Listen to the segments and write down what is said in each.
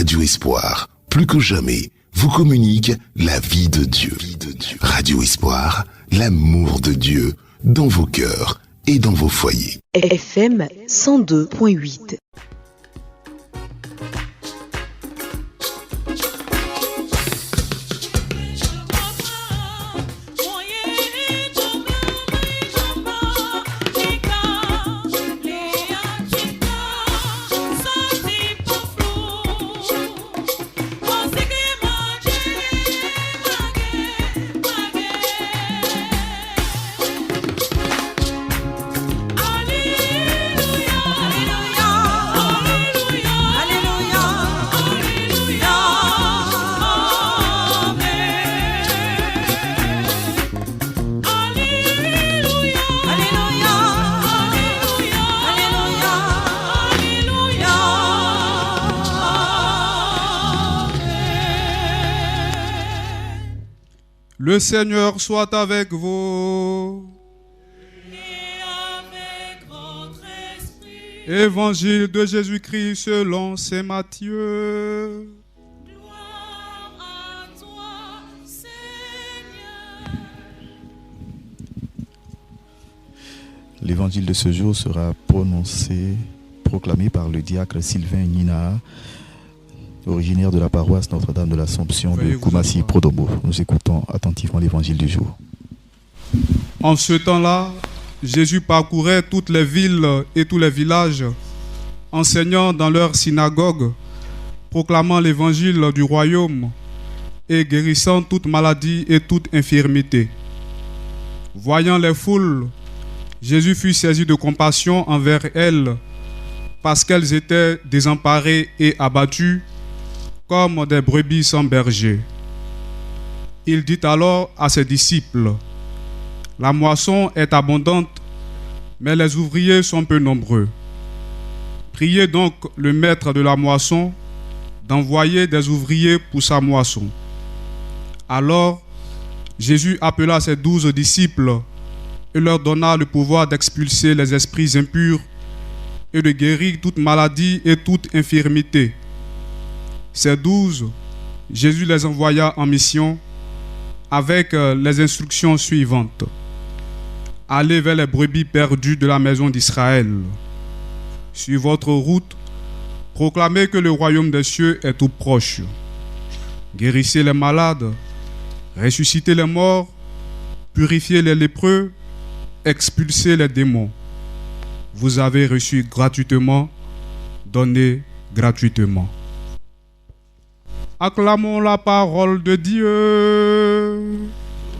Radio Espoir, plus que jamais, vous communique la vie de Dieu. Radio Espoir, l'amour de Dieu dans vos cœurs et dans vos foyers. FM 102.8. Le Seigneur soit avec vous. Et avec votre esprit. Évangile de Jésus-Christ selon saint Matthieu. Gloire à toi, Seigneur. L'évangile de ce jour sera proclamé par le diacre Sylvain Nina, originaire de la paroisse Notre-Dame de l'Assomption de Koumassi-Prodombo. Nous écoutons attentivement l'évangile du jour. En ce temps-là, Jésus parcourait toutes les villes et tous les villages, enseignant dans leurs synagogues, proclamant l'évangile du royaume et guérissant toute maladie et toute infirmité. Voyant les foules, Jésus fut saisi de compassion envers elles, parce qu'elles étaient désemparées et abattues, comme des brebis sans berger. Il dit alors à ses disciples: la moisson est abondante, mais les ouvriers sont peu nombreux. Priez donc le maître de la moisson d'envoyer des ouvriers pour sa moisson. Alors, Jésus appela ses 12 disciples et leur donna le pouvoir d'expulser les esprits impurs et de guérir toute maladie et toute infirmité. Ces 12, Jésus les envoya en mission avec les instructions suivantes. Allez vers les brebis perdues de la maison d'Israël. Sur votre route, proclamez que le royaume des cieux est tout proche. Guérissez les malades, ressuscitez les morts, purifiez les lépreux, expulsez les démons. Vous avez reçu gratuitement, donnez gratuitement. Acclamons la parole de Dieu.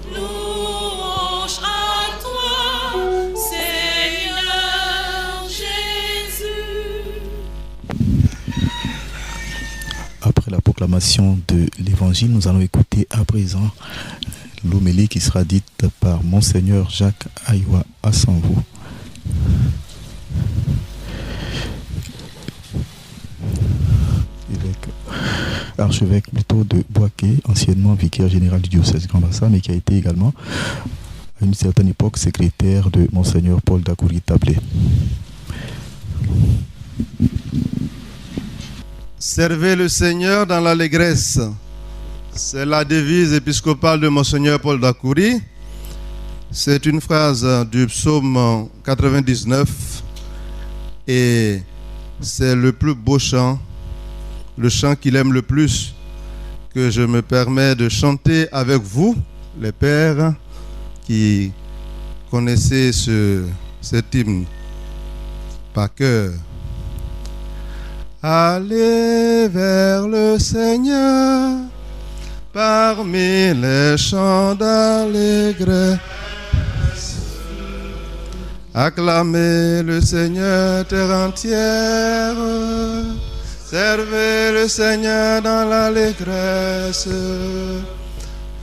Louange à toi, Seigneur Jésus. Après la proclamation de l'évangile, nous allons écouter à présent l'homélie qui sera dite par Monseigneur Jacques Aïwa Assanvou. Archevêque plutôt de Boaké, anciennement vicaire général du diocèse Grand Bassam, mais qui a été également à une certaine époque secrétaire de Monseigneur Paul Dakouri Tablé. Servez le Seigneur dans l'allégresse. C'est la devise épiscopale de Monseigneur Paul Dakouri. C'est une phrase du psaume 99 et c'est le plus beau chant, le chant qu'il aime le plus, que je me permets de chanter avec vous, les pères qui connaissez cet hymne par cœur. Allez vers le Seigneur parmi les chants d'allégresse. Acclamez le Seigneur terre entière. Servez le Seigneur dans l'allégresse.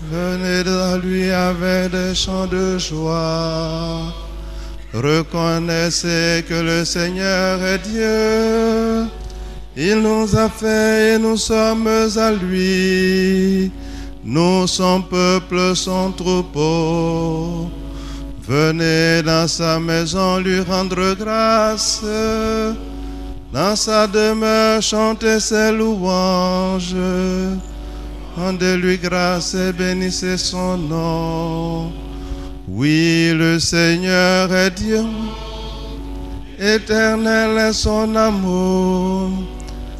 Venez à lui avec des chants de joie. Reconnaissez que le Seigneur est Dieu. Il nous a fait et nous sommes à lui. Nous, son peuple, son troupeau. Venez dans sa maison lui rendre grâce. Dans sa demeure, chantez ses louanges. Rendez-lui grâce et bénissez son nom. Oui, le Seigneur est Dieu. Éternel est son amour.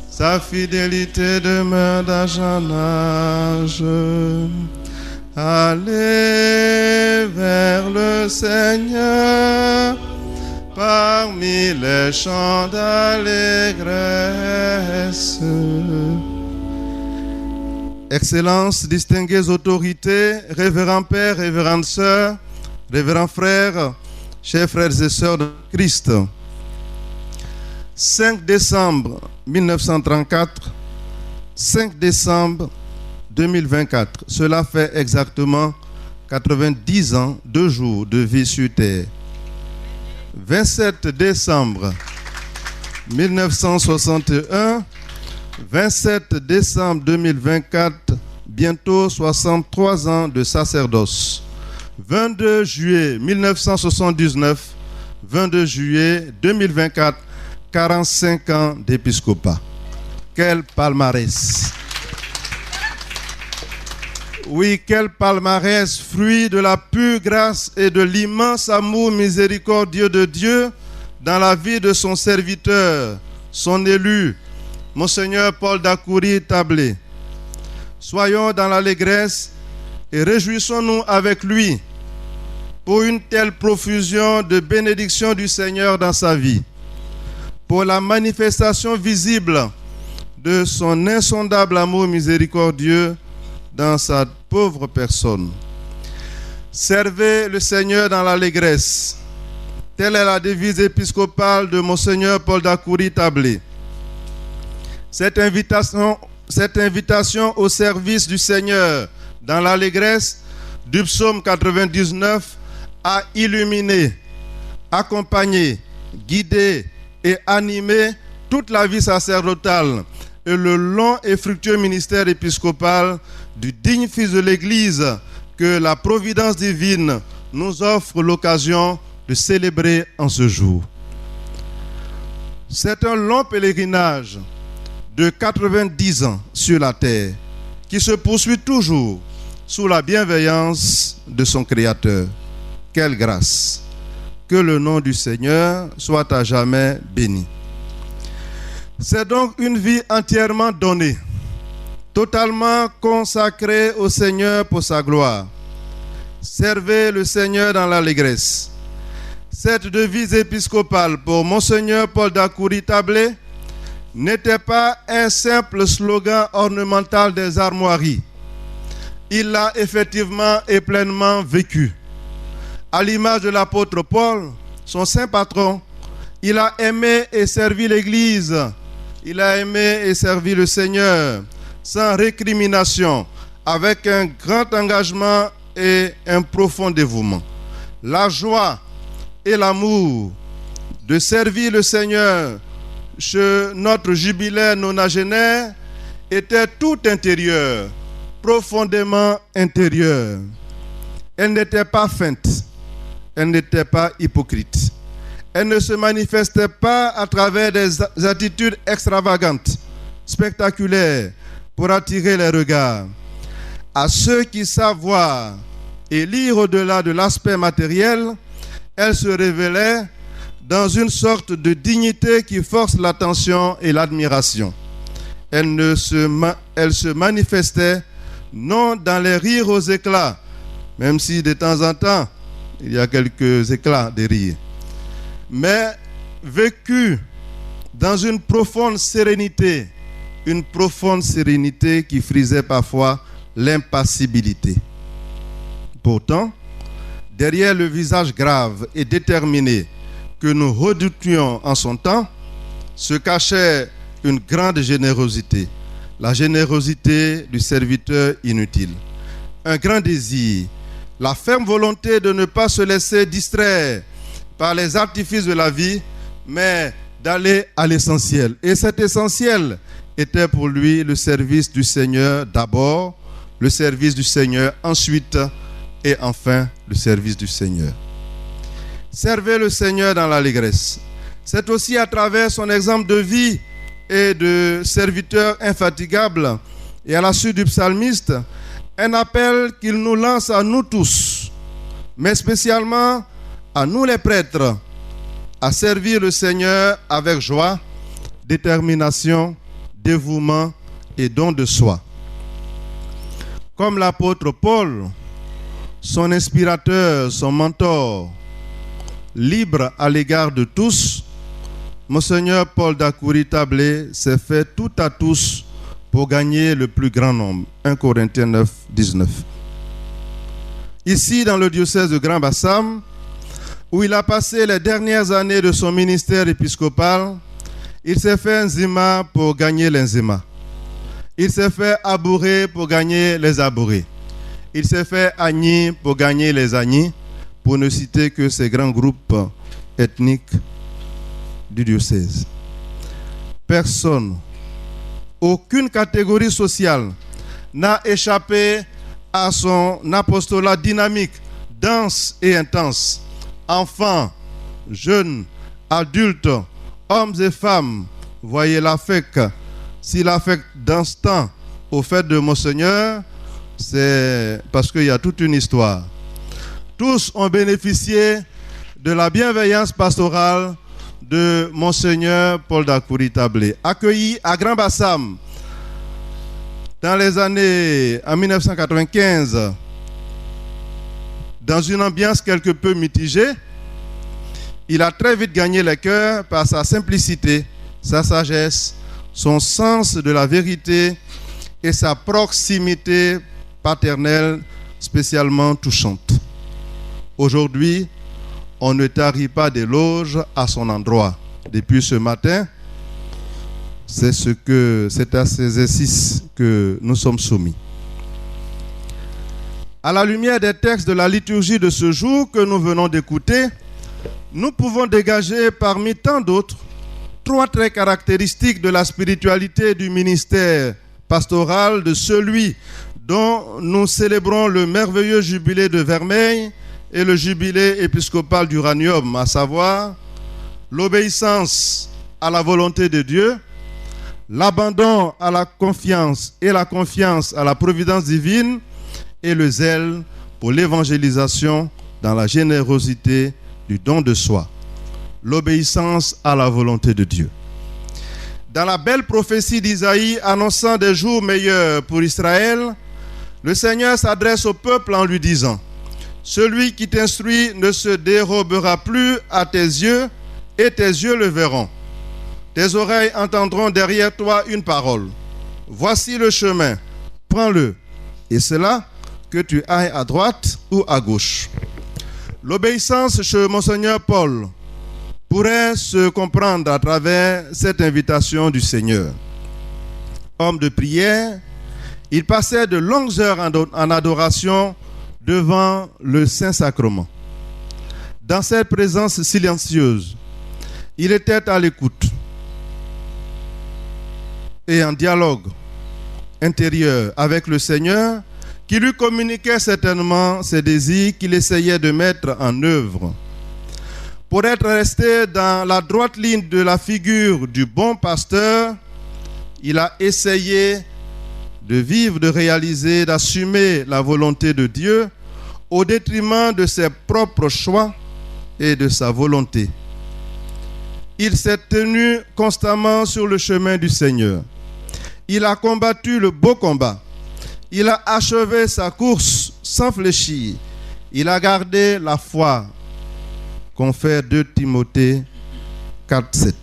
Sa fidélité demeure d'âge en âge. Allez vers le Seigneur parmi les chants d'allégresse. Excellences, distinguées autorités, révérends pères, révérends sœurs, révérends frères, chers frères et sœurs de Christ. 5 décembre 1934, 5 décembre 2024. Cela fait exactement 90 ans, 2 jours de vie sur terre. 27 décembre 1961, 27 décembre 2024, bientôt 63 ans de sacerdoce. 22 juillet 1979, 22 juillet 2024, 45 ans d'épiscopat. Quel palmarès! Oui, quel palmarès, fruit de la pure grâce et de l'immense amour miséricordieux de Dieu dans la vie de son serviteur, son élu, Monseigneur Paul Dakouri Tablé. Soyons dans l'allégresse et réjouissons-nous avec lui pour une telle profusion de bénédictions du Seigneur dans sa vie, pour la manifestation visible de son insondable amour miséricordieux dans sa pauvre personne. Servez le Seigneur dans l'allégresse. Telle est la devise épiscopale de Monseigneur Paul Dakouri Tablé. Cette invitation au service du Seigneur dans l'allégresse du psaume 99 a illuminé, accompagné, guidé et animé toute la vie sacerdotale et le long et fructueux ministère épiscopal du digne fils de l'Église que la providence divine nous offre l'occasion de célébrer en ce jour. C'est un long pèlerinage de 90 ans sur la terre qui se poursuit toujours sous la bienveillance de son Créateur. Quelle grâce! Que le nom du Seigneur soit à jamais béni. C'est donc une vie entièrement donnée, totalement consacrée au Seigneur pour sa gloire. Servez le Seigneur dans l'allégresse. Cette devise épiscopale pour Monseigneur Paul Dakouri Tablé n'était pas un simple slogan ornemental des armoiries. Il l'a effectivement et pleinement vécu. À l'image de l'apôtre Paul, son saint patron, il a aimé et servi l'Église. Il a aimé et servi le Seigneur sans récrimination, avec un grand engagement et un profond dévouement. La joie et l'amour de servir le Seigneur chez notre jubilaire nonagénaire était tout intérieur, profondément intérieur. Elle n'était pas feinte, elle n'était pas hypocrite. Elle ne se manifestait pas à travers des attitudes extravagantes, spectaculaires, pour attirer les regards. À ceux qui savent voir et lire au-delà de l'aspect matériel, elle se révélait dans une sorte de dignité qui force l'attention et l'admiration. Elle se manifestait non dans les rires aux éclats, même si de temps en temps, il y a quelques éclats de rire, mais vécue dans une profonde sérénité qui frisait parfois l'impassibilité. Pourtant, derrière le visage grave et déterminé que nous redoutions en son temps, se cachait une grande générosité, la générosité du serviteur inutile. Un grand désir, la ferme volonté de ne pas se laisser distraire par les artifices de la vie, mais d'aller à l'essentiel. Et cet essentiel était pour lui le service du Seigneur d'abord, le service du Seigneur ensuite, et enfin le service du Seigneur. Servez le Seigneur dans l'allégresse. C'est aussi à travers son exemple de vie et de serviteur infatigable et à la suite du psalmiste, un appel qu'il nous lance à nous tous, mais spécialement à nous les prêtres, à servir le Seigneur avec joie, détermination, dévouement et don de soi. Comme l'apôtre Paul, son inspirateur, son mentor, libre à l'égard de tous, Monseigneur Paul d'Akouri Tablé s'est fait tout à tous pour gagner le plus grand nombre. 1 Corinthiens 9, 19. Ici, dans le diocèse de Grand Bassam, où il a passé les dernières années de son ministère épiscopal, il s'est fait un zima pour gagner les zima. Il s'est fait abouré pour gagner les abourés. Il s'est fait agni pour gagner les agnis, pour ne citer que ces grands groupes ethniques du diocèse. Personne, aucune catégorie sociale n'a échappé à son apostolat dynamique, dense et intense. Enfants, jeunes, adultes, hommes et femmes, voyez l'affect. Si l'affect dans ce temps au fait de Monseigneur, c'est parce qu'il y a toute une histoire. Tous ont bénéficié de la bienveillance pastorale de Monseigneur Paul d'Akouri Tablé. Accueilli à Grand Bassam dans les années en 1995, dans une ambiance quelque peu mitigée, il a très vite gagné les cœurs par sa simplicité, sa sagesse, son sens de la vérité et sa proximité paternelle spécialement touchante. Aujourd'hui, on ne tarit pas d'éloges à son endroit. Depuis ce matin, c'est à ces exercices que nous sommes soumis. À la lumière des textes de la liturgie de ce jour que nous venons d'écouter, nous pouvons dégager parmi tant d'autres 3 traits caractéristiques de la spiritualité du ministère pastoral de celui dont nous célébrons le merveilleux jubilé de Vermeil et le jubilé épiscopal d'Uranium, à savoir l'obéissance à la volonté de Dieu, l'abandon à la confiance et la confiance à la providence divine et le zèle pour l'évangélisation dans la générosité du don de soi. L'obéissance à la volonté de Dieu. Dans la belle prophétie d'Isaïe annonçant des jours meilleurs pour Israël, le Seigneur s'adresse au peuple en lui disant: celui qui t'instruit ne se dérobera plus à tes yeux, et tes yeux le verront. Tes oreilles entendront derrière toi une parole. Voici le chemin, prends-le, et c'est là que tu ailles à droite ou à gauche. L'obéissance chez Monseigneur Paul pourrait se comprendre à travers cette invitation du Seigneur. Homme de prière, il passait de longues heures en adoration devant le Saint-Sacrement. Dans cette présence silencieuse, il était à l'écoute et en dialogue intérieur avec le Seigneur, qui lui communiquait certainement ses désirs qu'il essayait de mettre en œuvre. Pour être resté dans la droite ligne de la figure du bon pasteur, il a essayé de vivre, de réaliser, d'assumer la volonté de Dieu au détriment de ses propres choix et de sa volonté. Il s'est tenu constamment sur le chemin du Seigneur. Il a combattu le beau combat. Il a achevé sa course sans fléchir. Il a gardé la foi. Confère 2 Timothée 4, 7.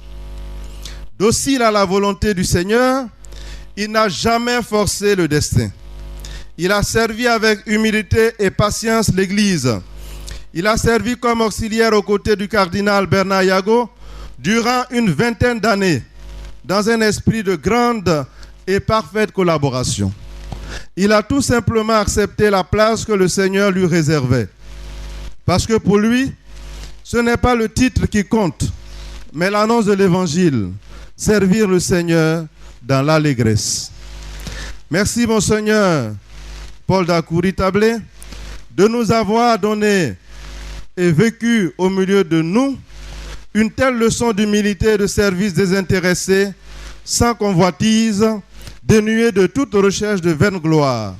Docile à la volonté du Seigneur, il n'a jamais forcé le destin. Il a servi avec humilité et patience l'Église. Il a servi comme auxiliaire aux côtés du cardinal Bernard Yago durant une 20aine d'années, dans un esprit de grande et parfaite collaboration. Il a tout simplement accepté la place que le Seigneur lui réservait. Parce que pour lui, ce n'est pas le titre qui compte, mais l'annonce de l'Évangile, servir le Seigneur dans l'allégresse. Merci, Monseigneur Paul d'Akouri Tablé, de nous avoir donné et vécu au milieu de nous une telle leçon d'humilité et de service désintéressé, sans convoitise, dénuée de toute recherche de vaine gloire.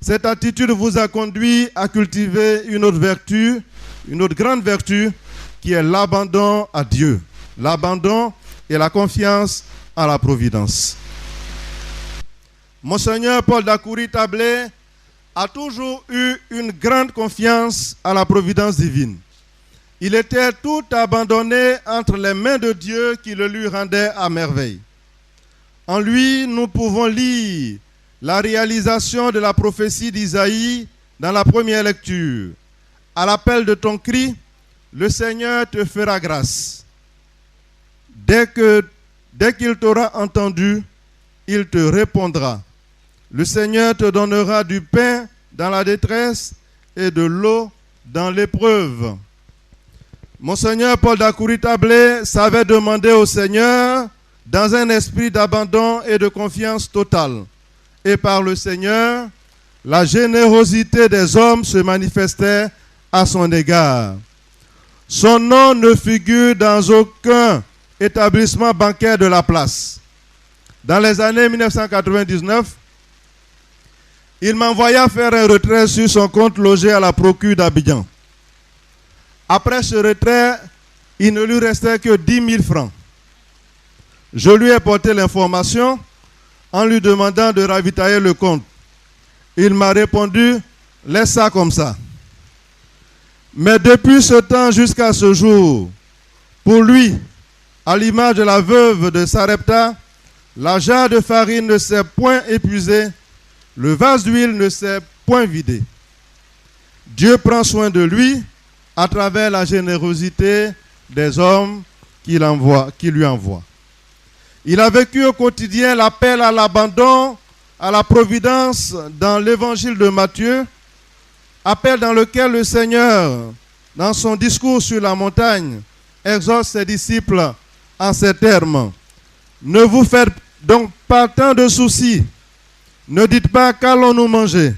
Cette attitude vous a conduit à cultiver une autre vertu, une autre grande vertu, qui est l'abandon à Dieu. L'abandon et la confiance à la providence. Monseigneur Paul d'Akoury-Tablé a toujours eu une grande confiance à la providence divine. Il était tout abandonné entre les mains de Dieu qui le lui rendait à merveille. En lui, nous pouvons lire la réalisation de la prophétie d'Isaïe dans la première lecture. À l'appel de ton cri, le Seigneur te fera grâce. Dès qu'il t'aura entendu, il te répondra. Le Seigneur te donnera du pain dans la détresse et de l'eau dans l'épreuve. Monseigneur Paul d'Akoury-Tablé savait demander au Seigneur dans un esprit d'abandon et de confiance totale. Et par le Seigneur, la générosité des hommes se manifestait à son égard. Son nom ne figure dans aucun établissement bancaire de la place. Dans les années 1999, il m'envoya faire un retrait sur son compte logé à la procure d'Abidjan. Après ce retrait, il ne lui restait que 10 000 francs. Je lui ai porté l'information en lui demandant de ravitailler le compte. Il m'a répondu, laisse ça comme ça. Mais depuis ce temps jusqu'à ce jour, pour lui, à l'image de la veuve de Sarepta, la jarre de farine ne s'est point épuisée, le vase d'huile ne s'est point vidé. Dieu prend soin de lui à travers la générosité des hommes qu'il lui envoie. Il a vécu au quotidien l'appel à l'abandon, à la providence dans l'évangile de Matthieu, appel dans lequel le Seigneur, dans son discours sur la montagne, exhorte ses disciples en ces termes. Ne vous faites donc pas tant de soucis. Ne dites pas qu'allons-nous manger,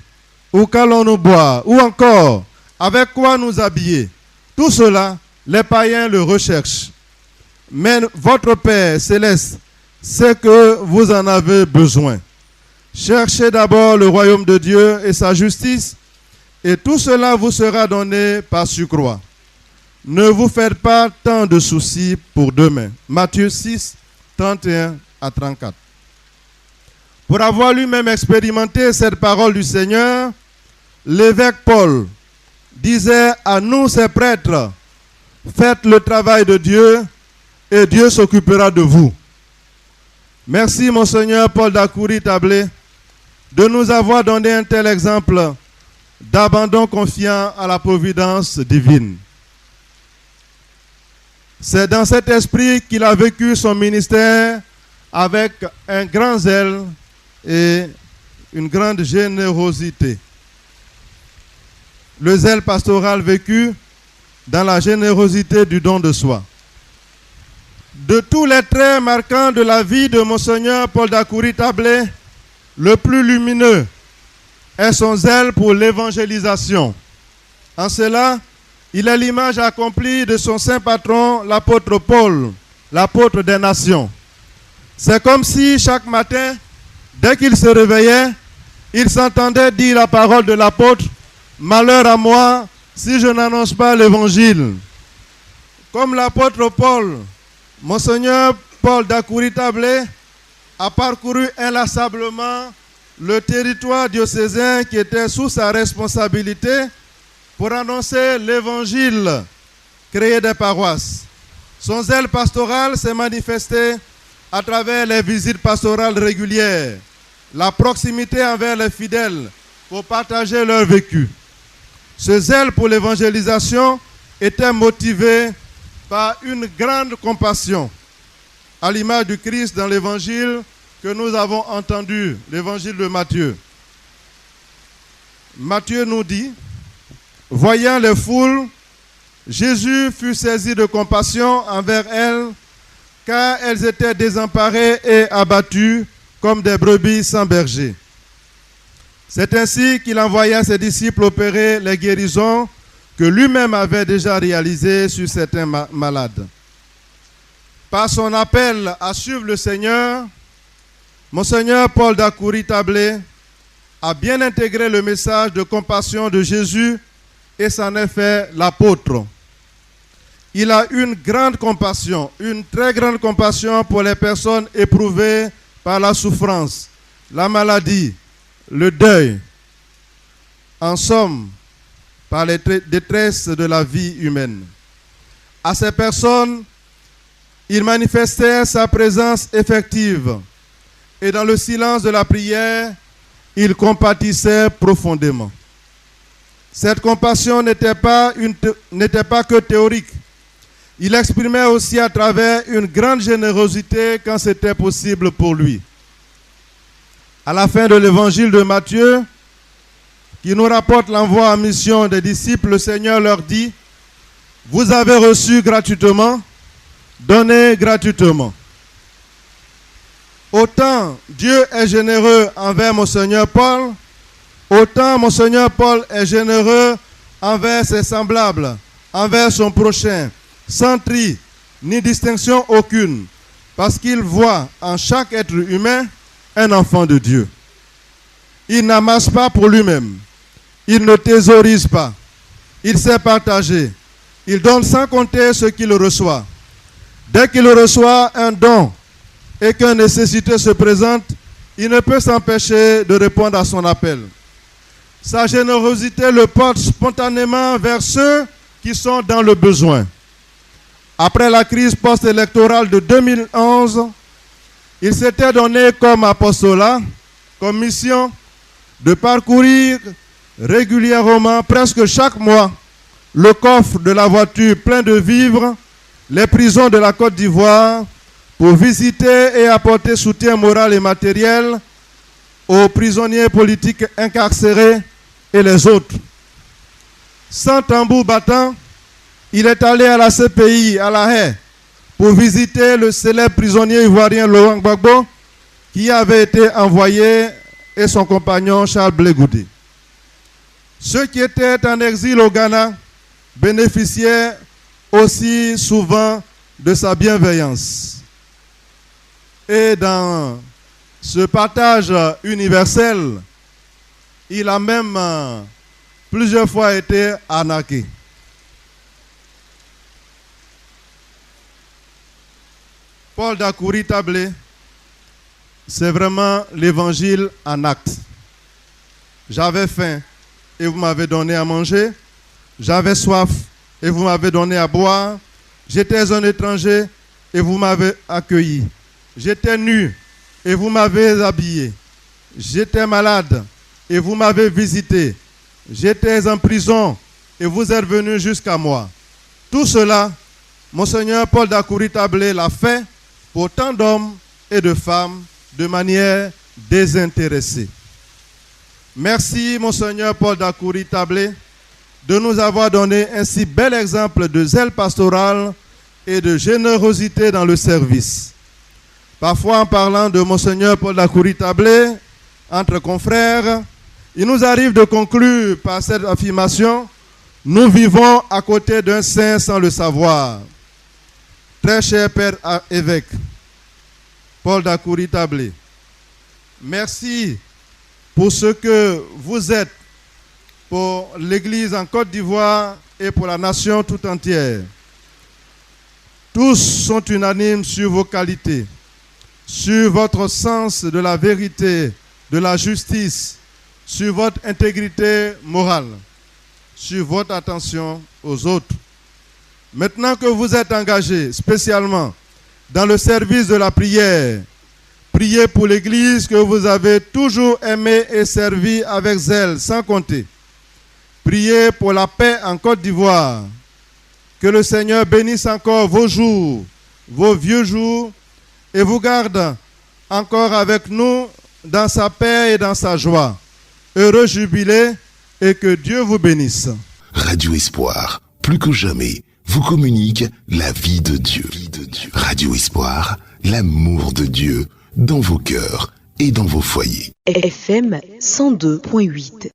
ou qu'allons-nous boire, ou encore avec quoi nous habiller. Tout cela, les païens le recherchent. Mais votre Père céleste sait que vous en avez besoin. Cherchez d'abord le royaume de Dieu et sa justice, et tout cela vous sera donné par surcroît. Ne vous faites pas tant de soucis pour demain. Matthieu 6, 31 à 34. Pour avoir lui-même expérimenté cette parole du Seigneur, l'évêque Paul disait à nous, ses prêtres, faites le travail de Dieu et Dieu s'occupera de vous. Merci, Monseigneur Paul d'Akoury-Tablé, de nous avoir donné un tel exemple d'abandon confiant à la providence divine. C'est dans cet esprit qu'il a vécu son ministère avec un grand zèle et une grande générosité. Le zèle pastoral vécu dans la générosité du don de soi. De tous les traits marquants de la vie de Monseigneur Paul d'Akoury-Tablé, le plus lumineux est son zèle pour l'évangélisation. En cela, il est l'image accomplie de son saint patron, l'apôtre Paul, l'apôtre des nations. C'est comme si chaque matin, dès qu'il se réveillait, il s'entendait dire la parole de l'apôtre, « Malheur à moi si je n'annonce pas l'évangile ». Comme l'apôtre Paul, Monseigneur Paul d'Akoury-Tablé a parcouru inlassablement le territoire diocésain qui était sous sa responsabilité pour annoncer l'évangile, créer des paroisses. Son zèle pastoral s'est manifesté à travers les visites pastorales régulières, la proximité envers les fidèles pour partager leur vécu. Ce zèle pour l'évangélisation était motivé par une grande compassion, à l'image du Christ dans l'évangile que nous avons entendu, l'évangile de Matthieu. Matthieu nous dit, voyant les foules, Jésus fut saisi de compassion envers elles, car elles étaient désemparées et abattues comme des brebis sans berger. C'est ainsi qu'il envoya ses disciples opérer les guérisons que lui-même avait déjà réalisées sur certains malades. Par son appel à suivre le Seigneur, Monseigneur Paul Dakouri Tablé a bien intégré le message de compassion de Jésus et s'en est fait l'apôtre. Il a une grande compassion, une très grande compassion pour les personnes éprouvées par la souffrance, la maladie, le deuil. En somme, par les détresses de la vie humaine. À ces personnes, il manifestait sa présence effective et dans le silence de la prière, il compatissait profondément. Cette compassion n'était pas que théorique. Il exprimait aussi à travers une grande générosité quand c'était possible pour lui. À la fin de l'évangile de Matthieu, qui nous rapporte l'envoi en mission des disciples, le Seigneur leur dit: vous avez reçu gratuitement, donnez gratuitement. Autant Dieu est généreux envers Monseigneur Paul, autant Monseigneur Paul est généreux envers ses semblables, envers son prochain, sans tri ni distinction aucune, parce qu'il voit en chaque être humain un enfant de Dieu. Il n'amasse pas pour lui-même, il ne thésaurise pas, il sait partager, il donne sans compter ce qu'il reçoit. Dès qu'il reçoit un don et qu'une nécessité se présente, il ne peut s'empêcher de répondre à son appel. Sa générosité le porte spontanément vers ceux qui sont dans le besoin. Après la crise post-électorale de 2011, il s'était donné comme apostolat, comme mission, de parcourir régulièrement, presque chaque mois, le coffre de la voiture plein de vivres, les prisons de la Côte d'Ivoire, pour visiter et apporter soutien moral et matériel aux prisonniers politiques incarcérés et les autres. Sans tambour battant, il est allé à la CPI, à La Haye, pour visiter le célèbre prisonnier ivoirien Laurent Gbagbo, qui avait été envoyé, et son compagnon Charles Blé Goudé. Ceux qui étaient en exil au Ghana bénéficiaient aussi souvent de sa bienveillance. Et dans ce partage universel, il a même plusieurs fois été arnaqué. Paul Dakouri Tablé, c'est vraiment l'évangile en acte. J'avais faim et vous m'avez donné à manger. J'avais soif et vous m'avez donné à boire. J'étais un étranger et vous m'avez accueilli. J'étais nu et vous m'avez habillé. J'étais malade et vous m'avez visité. J'étais en prison et vous êtes venu jusqu'à moi. Tout cela, Monseigneur Paul Dakouri Tablé l'a fait pour tant d'hommes et de femmes de manière désintéressée. Merci, Monseigneur Paul Dakouri Tablé, de nous avoir donné un si bel exemple de zèle pastoral et de générosité dans le service. Parfois, en parlant de Monseigneur Paul Dakouri Tablé, entre confrères, il nous arrive de conclure par cette affirmation: nous vivons à côté d'un saint sans le savoir. Très cher Père évêque, Paul Dakouri Tablé, merci pour ce que vous êtes pour l'Église en Côte d'Ivoire et pour la nation tout entière. Tous sont unanimes sur vos qualités, sur votre sens de la vérité, de la justice, sur votre intégrité morale, sur votre attention aux autres. Maintenant que vous êtes engagés spécialement dans le service de la prière, priez pour l'Église que vous avez toujours aimée et servie avec zèle, sans compter. Priez pour la paix en Côte d'Ivoire. Que le Seigneur bénisse encore vos jours, vos vieux jours, et vous garde encore avec nous dans sa paix et dans sa joie. Heureux jubilé, et que Dieu vous bénisse. Radio Espoir, plus que jamais, vous communique la vie de Dieu. Radio Espoir, l'amour de Dieu dans vos cœurs et dans vos foyers. FM 102.8.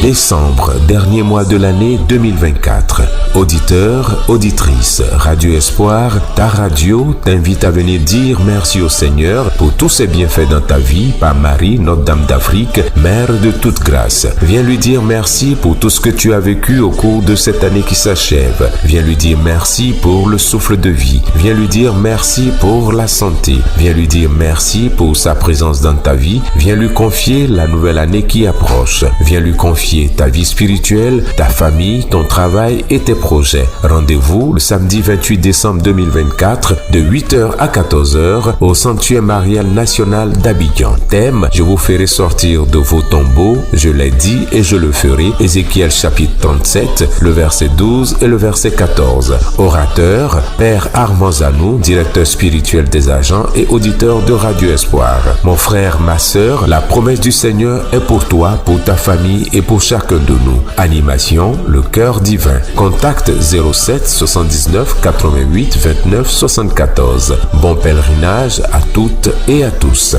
Décembre, dernier mois de l'année 2024. Auditeurs, auditrices, Radio Espoir, ta radio t'invite à venir dire merci au Seigneur pour tous ses bienfaits dans ta vie par Marie, Notre-Dame d'Afrique, Mère de toute grâce. Viens lui dire merci pour tout ce que tu as vécu au cours de cette année qui s'achève. Viens lui dire merci pour le souffle de vie. Viens lui dire merci pour la santé. Viens lui dire merci pour sa présence dans ta vie. Viens lui confier la nouvelle année qui approche. Viens lui confier ta vie spirituelle, ta famille, ton travail et tes projets. Rendez-vous le samedi 28 décembre 2024 de 8h à 14h au Sanctuaire Marial National d'Abidjan. Thème: je vous ferai sortir de vos tombeaux, je l'ai dit et je le ferai. Ézéchiel chapitre 37, le verset 12 et le verset 14. Orateur: Père Armand Zanou, directeur spirituel des agents et auditeur de Radio Espoir. Mon frère, ma sœur, la promesse du Seigneur est pour toi, pour ta famille et pour chacun de nous. Animation: le cœur divin. Contact 07 79 88 29 74. Bon pèlerinage à toutes et à tous.